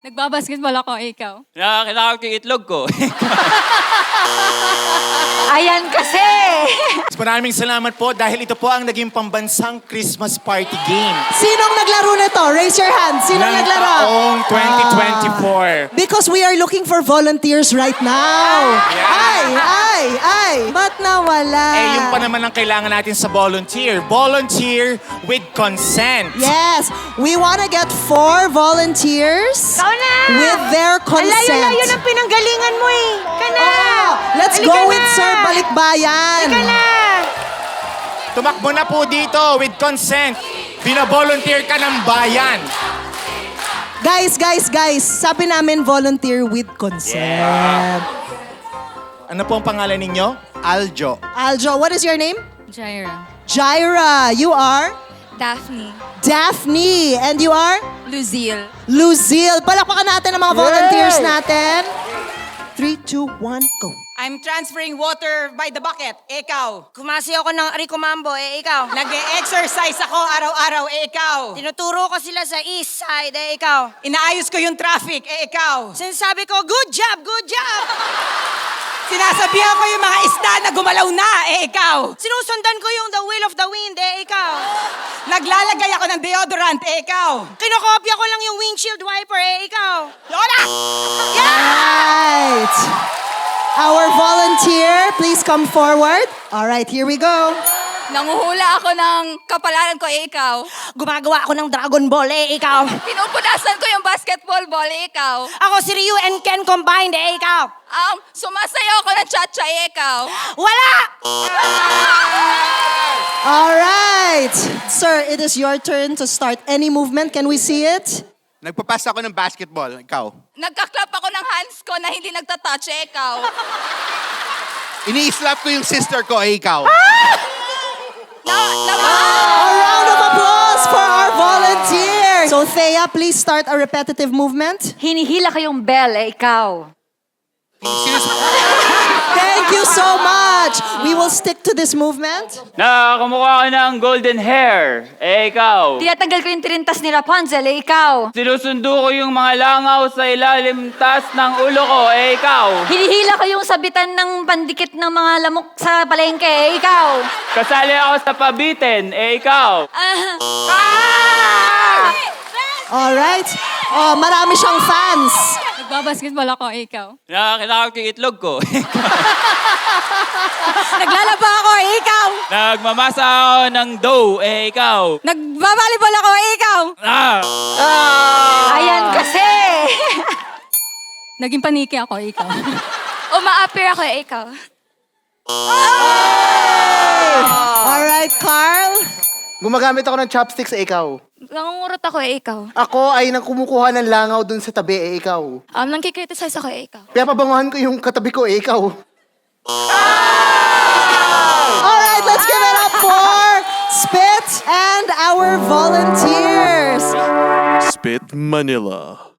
Nagbabasketball ako, ikaw. Kinakain ko yung itlog ko. Ayan kasi. Maraming salamat po dahil ito po ang naging pambansang Christmas party game Sinong naglaro nito? Raise your hand. Sinong ng naglaro? taong 2024. Because we are looking for volunteers right now. Ay! Ba't nawala? Yun pa naman ang kailangan natin sa volunteer. Volunteer with consent. Yes, we wanna get 4 volunteers Ikaw na. with their consent. Alayo-layo ng pinanggalingan mo eh. Ka na. Let's Halika go na. with Sir Balikbayan. Ka na. Tumakbo na po dito with consent. Bina-volunteer ka ng bayan. Guys, sabi namin volunteer with consent. Ano po ang pangalan ninyo? Aljo. Aljo, what is your name? Jaira. Jaira, you are? Daphne. Daphne, and you are? Lucille. Lucille. Palakpakan natin ang mga volunteers natin. 3, 2, 1, go. I'm transferring water by the bucket. Ikaw. Kumasi ako ng Rico Mambo, ikaw. Nag-e-exercise ako araw-araw. Ikaw. Tinuturo ko sila sa east side, ikaw. Inaayos ko yung traffic. Ikaw. Sinasabi ko, good job, good job. Sinasabihan ko yung mga isda na gumalaw na. Ikaw. Sinusundan ko yung the will of the wind, ikaw. Naglalagay ako ng deodorant. Ikaw. Kinokopya ko lang yung windshield wiper, ikaw. Lola! Right. Our volunteer, please come forward. All right, here we go. Nanguhula ako ng kapalaran ko, ikaw. Gumagawa ako ng Dragon Ball, ikaw. Pinupunasan ko yung basketball ball, ikaw. Ako si Ryu and Ken combined, ikaw. Sumasayaw ako ng cha-cha, ikaw. Wala! All right. Sir, it is your turn to start any movement. Can we see it? Nagpapas ako ng basketball. Ikaw. Nagkaklap ako ng hands ko na hindi nagtatouch, ikaw. Ini-slap ko yung sister ko. Ikaw. A round of applause for our volunteer. So, Thea, please start a repetitive movement. Hinihila kayong bell, ikaw. Thank you so much. We will stick to this movement. Nakakamukha ka ng golden hair. Ikaw. Tinatanggal ko yung tirintas ni Rapunzel, ikaw. Sinusundo ko yung mga langaw sa ilalim taas ng ulo ko. Ikaw. Hinihila ko yung sabitan ng pandikit ng mga lamok sa palengke, ikaw. Kasali ako sa pabitin. Ikaw. All right. Oh, marami siyang fans. Nagbabasketball ako, ikaw. Kinakain ko yung itlog ko. Naglalaba ako. Ikaw. Nagmamasa ako ng dough. Ikaw. Nagbabalibol ako. Ikaw. Ayan kasi. Naging paniki ako, ikaw. Uma-appear ako, ikaw. All right, Carl. Gumagamit ako ng chopsticks, ikaw. Nangungurot ako, ikaw. Ako ay nang kumukuha ng langaw dun sa tabi, ikaw. Nangkikriticize ako, ikaw. Kaya pabanguhan ko yung katabi ko, ikaw. All right, let's give it up for Spit and our volunteers. Spit Manila.